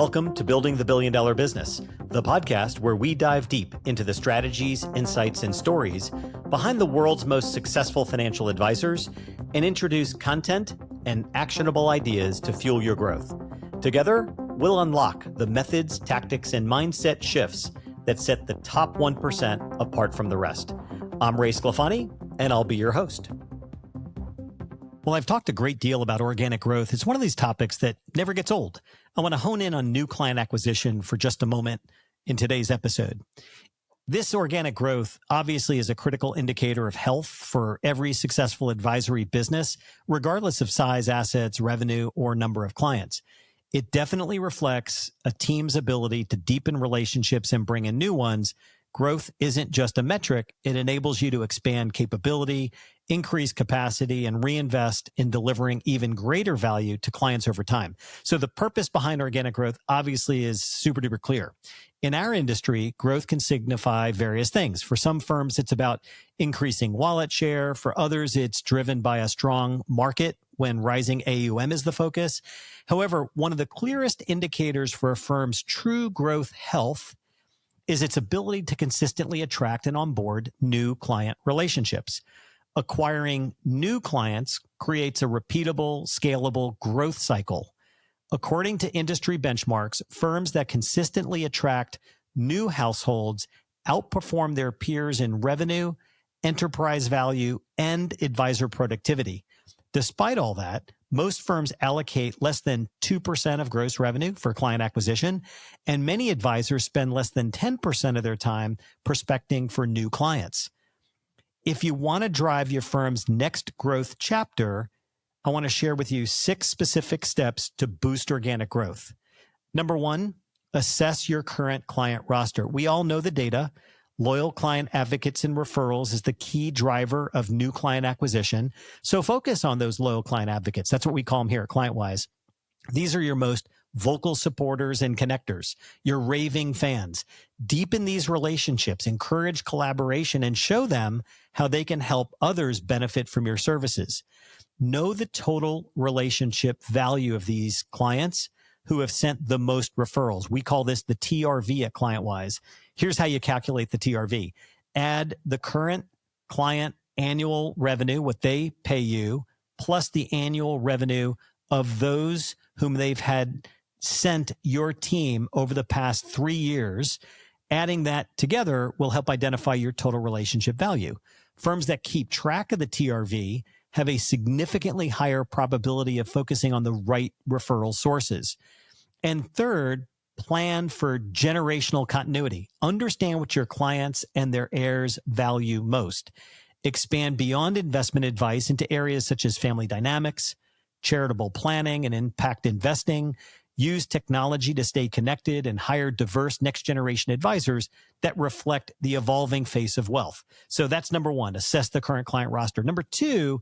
Welcome to Building the Billion Dollar Business, the podcast where we dive deep into the strategies, insights, and stories behind the world's most successful financial advisors and introduce content and actionable ideas to fuel your growth. Together, we'll unlock the methods, tactics, and mindset shifts that set the top 1% apart from the rest. I'm Ray Sclafani, and I'll be your host. Well, I've talked a great deal about organic growth. It's one of these topics that never gets old. I want to hone in on new client acquisition for just a moment in today's episode. This organic growth obviously is a critical indicator of health for every successful advisory business, regardless of size, assets, revenue, or number of clients. It definitely reflects a team's ability to deepen relationships and bring in new ones. Growth isn't just a metric. It enables you to expand capability, increase capacity, and reinvest in delivering even greater value to clients over time. So the purpose behind organic growth obviously is super duper clear. In our industry, growth can signify various things. For some firms, it's about increasing wallet share. For others, it's driven by a strong market when rising AUM is the focus. However, one of the clearest indicators for a firm's true growth health is its ability to consistently attract and onboard new client relationships. Acquiring new clients creates a repeatable, scalable growth cycle. According to industry benchmarks, firms that consistently attract new households outperform their peers in revenue, enterprise value, and advisor productivity. Despite all that, most firms allocate less than 2% of gross revenue for client acquisition, and many advisors spend less than 10% of their time prospecting for new clients. If you want to drive your firm's next growth chapter, I want to share with you 6 specific steps to boost organic growth. Number 1, assess your current client roster. We all know the data. Loyal client advocates and referrals is the key driver of new client acquisition. So focus on those loyal client advocates. That's what we call them here at ClientWise. These are your most vocal supporters and connectors, your raving fans. Deepen these relationships, encourage collaboration, and show them how they can help others benefit from your services. Know the total relationship value of these clients who have sent the most referrals. We call this the TRV at ClientWise. Here's how you calculate the TRV. Add the current client annual revenue, what they pay you, plus the annual revenue of those whom they've had sent your team over the past 3 years. Adding that together will help identify your total relationship value. Firms that keep track of the TRV have a significantly higher probability of focusing on the right referral sources. And third, plan for generational continuity. Understand what your clients and their heirs value most. Expand beyond investment advice into areas such as family dynamics, charitable planning, and impact investing. Use technology to stay connected and hire diverse next generation advisors that reflect the evolving face of wealth. So that's number 1, assess the current client roster. Number 2,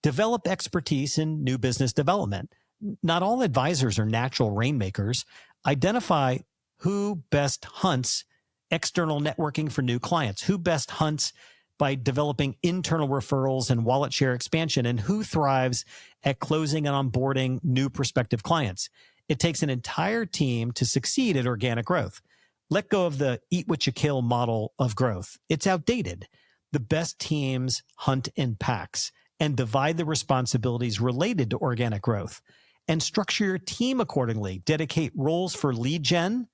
develop expertise in new business development. Not all advisors are natural rainmakers. Identify who best hunts external networking for new clients, who best hunts by developing internal referrals and wallet share expansion, and who thrives at closing and onboarding new prospective clients. It takes an entire team to succeed at organic growth. Let go of the eat what you kill model of growth. It's outdated. The best teams hunt in packs and divide the responsibilities related to organic growth. And structure your team accordingly. Dedicate roles for lead gen,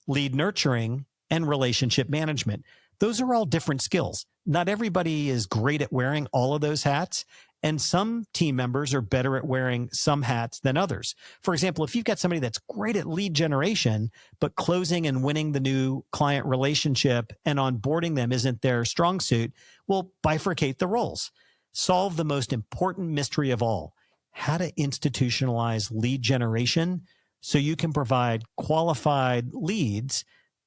lead nurturing, and relationship management. Those are all different skills. Not everybody is great at wearing all of those hats, and some team members are better at wearing some hats than others. For example, if you've got somebody that's great at lead generation, but closing and winning the new client relationship and onboarding them isn't their strong suit, well, bifurcate the roles. Solve the most important mystery of all: how to institutionalize lead generation so you can provide qualified leads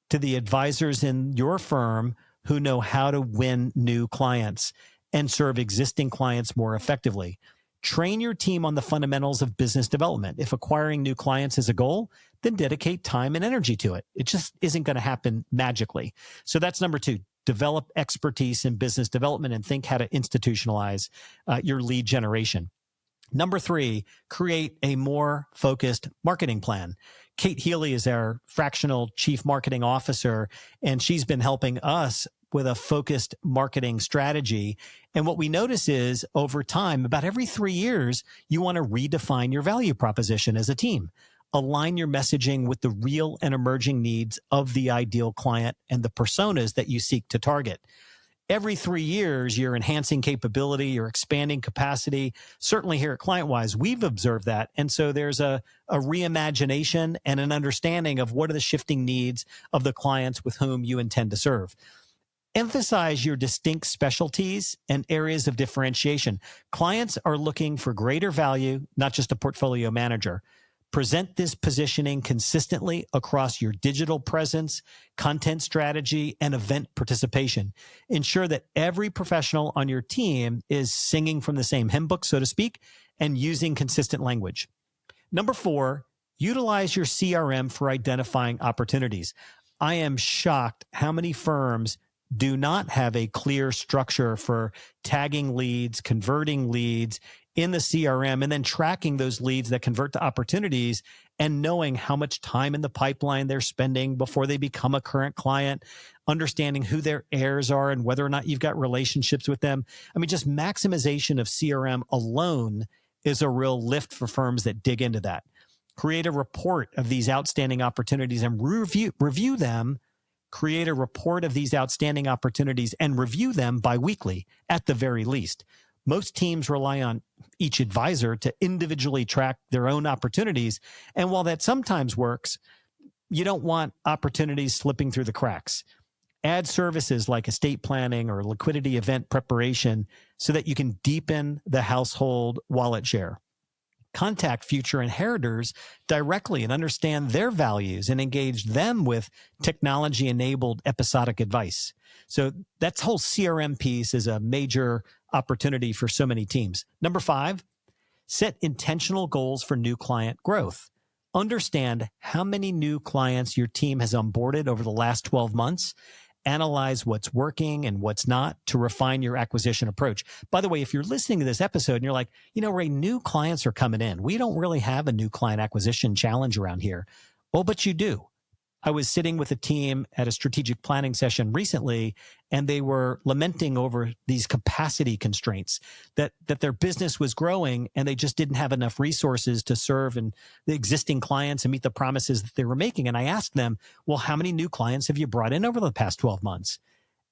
to the advisors in your firm who know how to win new clients and serve existing clients more effectively. Train your team on the fundamentals of business development. If acquiring new clients is a goal, then dedicate time and energy to it. It just isn't going to happen magically. So that's number 2. Develop expertise in business development and think how to institutionalize your lead generation. Number 3, create a more focused marketing plan. Kate Healy is our fractional chief marketing officer, and she's been helping us with a focused marketing strategy. And what we notice is over time, about every 3 years, you want to redefine your value proposition as a team. Align your messaging with the real and emerging needs of the ideal client and the personas that you seek to target. Every 3 years, you're enhancing capability, you're expanding capacity. Certainly here at ClientWise, we've observed that. And so there's a reimagination and an understanding of what are the shifting needs of the clients with whom you intend to serve. Emphasize your distinct specialties and areas of differentiation. Clients are looking for greater value, not just a portfolio manager. Present this positioning consistently across your digital presence, content strategy, and event participation. Ensure that every professional on your team is singing from the same hymn book, so to speak, and using consistent language. Number 4, utilize your CRM for identifying opportunities. I am shocked how many firms do not have a clear structure for tagging leads, converting leads in the CRM, and then tracking those leads that convert to opportunities and knowing how much time in the pipeline they're spending before they become a current client, understanding who their heirs are and whether or not you've got relationships with them. I mean, just maximization of CRM alone is a real lift for firms that dig into that. Create a report of these outstanding opportunities and review them. Create a report of these outstanding opportunities and review them biweekly at the very least. Most teams rely on each advisor to individually track their own opportunities. And while that sometimes works, you don't want opportunities slipping through the cracks. Add services like estate planning or liquidity event preparation so that you can deepen the household wallet share. Contact future inheritors directly and understand their values and engage them with technology-enabled episodic advice. So that whole CRM piece is a major opportunity for so many teams. Number 5, set intentional goals for new client growth. Understand how many new clients your team has onboarded over the last 12 months. Analyze what's working and what's not to refine your acquisition approach. By the way, if you're listening to this episode and you're like, Ray, new clients are coming in. We don't really have a new client acquisition challenge around here. Oh, but you do. I was sitting with a team at a strategic planning session recently, and they were lamenting over these capacity constraints that their business was growing and they just didn't have enough resources to serve and the existing clients and meet the promises that they were making. And I asked them, well, how many new clients have you brought in over the past 12 months?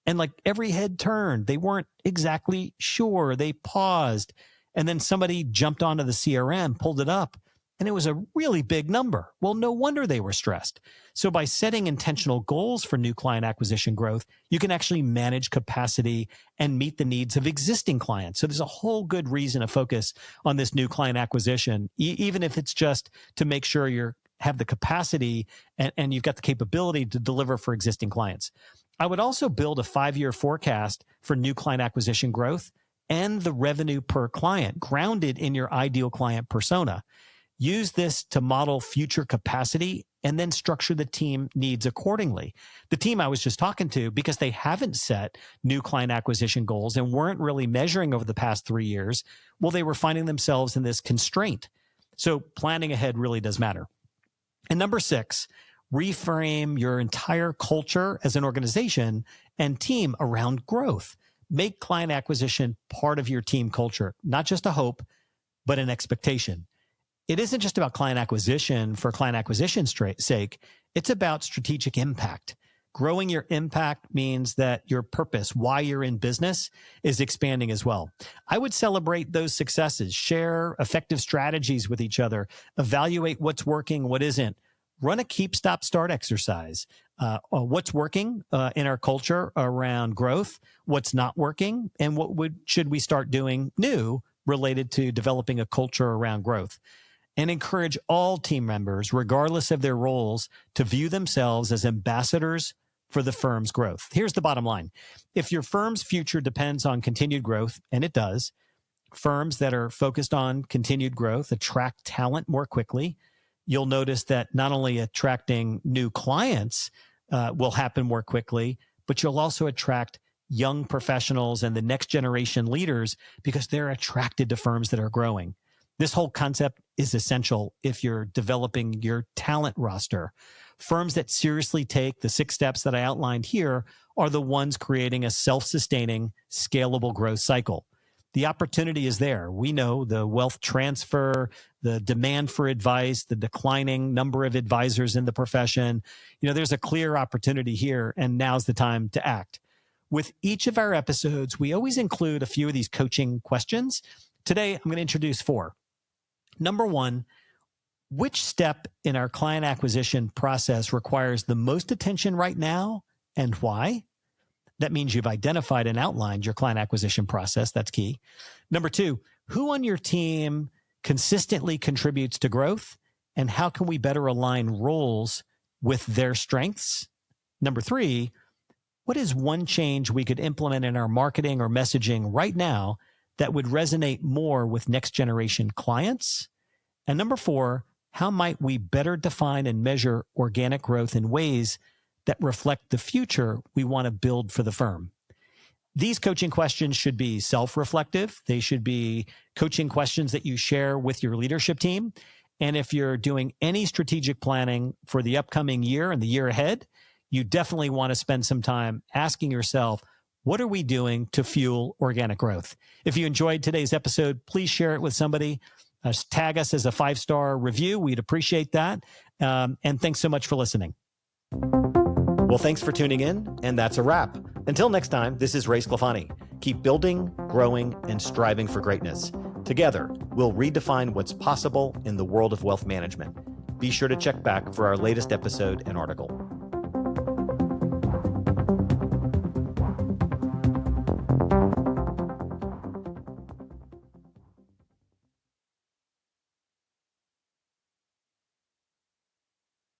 And like every head turned, they weren't exactly sure. They paused. And then somebody jumped onto the CRM, pulled it up, and it was a really big number. Well, no wonder they were stressed. So by setting intentional goals for new client acquisition growth, you can actually manage capacity and meet the needs of existing clients. So there's a whole good reason to focus on this new client acquisition, even if it's just to make sure you have the capacity and you've got the capability to deliver for existing clients. I would also build a 5-year forecast for new client acquisition growth and the revenue per client grounded in your ideal client persona. Use this to model future capacity and then structure the team needs accordingly. The team I was just talking to, because they haven't set new client acquisition goals and weren't really measuring over the past 3 years, well, they were finding themselves in this constraint. So planning ahead really does matter. And number 6, reframe your entire culture as an organization and team around growth. Make client acquisition part of your team culture, not just a hope, but an expectation. It isn't just about client acquisition for client acquisition's sake. It's about strategic impact. Growing your impact means that your purpose, why you're in business, is expanding as well. I would celebrate those successes, share effective strategies with each other, evaluate what's working, what isn't. Run a keep, stop, start exercise. What's working in our culture around growth, what's not working, and what should we start doing new related to developing a culture around growth. And encourage all team members, regardless of their roles, to view themselves as ambassadors for the firm's growth. Here's the bottom line. If your firm's future depends on continued growth, and it does, firms that are focused on continued growth attract talent more quickly. You'll notice that not only attracting new clients will happen more quickly, but you'll also attract young professionals and the next generation leaders because they're attracted to firms that are growing. This whole concept is essential if you're developing your talent roster. Firms that seriously take the 6 steps that I outlined here are the ones creating a self-sustaining, scalable growth cycle. The opportunity is there. We know the wealth transfer, the demand for advice, the declining number of advisors in the profession. There's a clear opportunity here, and now's the time to act. With each of our episodes, we always include a few of these coaching questions. Today, I'm going to introduce 4. Number 1, which step in our client acquisition process requires the most attention right now and why? That means you've identified and outlined your client acquisition process. That's key. Number 2, who on your team consistently contributes to growth, and how can we better align roles with their strengths? Number 3, what is one change we could implement in our marketing or messaging right now that would resonate more with next generation clients? And number 4, how might we better define and measure organic growth in ways that reflect the future we want to build for the firm? These coaching questions should be self-reflective. They should be coaching questions that you share with your leadership team. And if you're doing any strategic planning for the upcoming year and the year ahead, you definitely want to spend some time asking yourself, what are we doing to fuel organic growth? If you enjoyed today's episode, please share it with somebody. Tag us as a 5-star review. We'd appreciate that. And thanks so much for listening. Well, thanks for tuning in, and that's a wrap. Until next time, this is Ray Sclafani. Keep building, growing, and striving for greatness. Together, we'll redefine what's possible in the world of wealth management. Be sure to check back for our latest episode and article.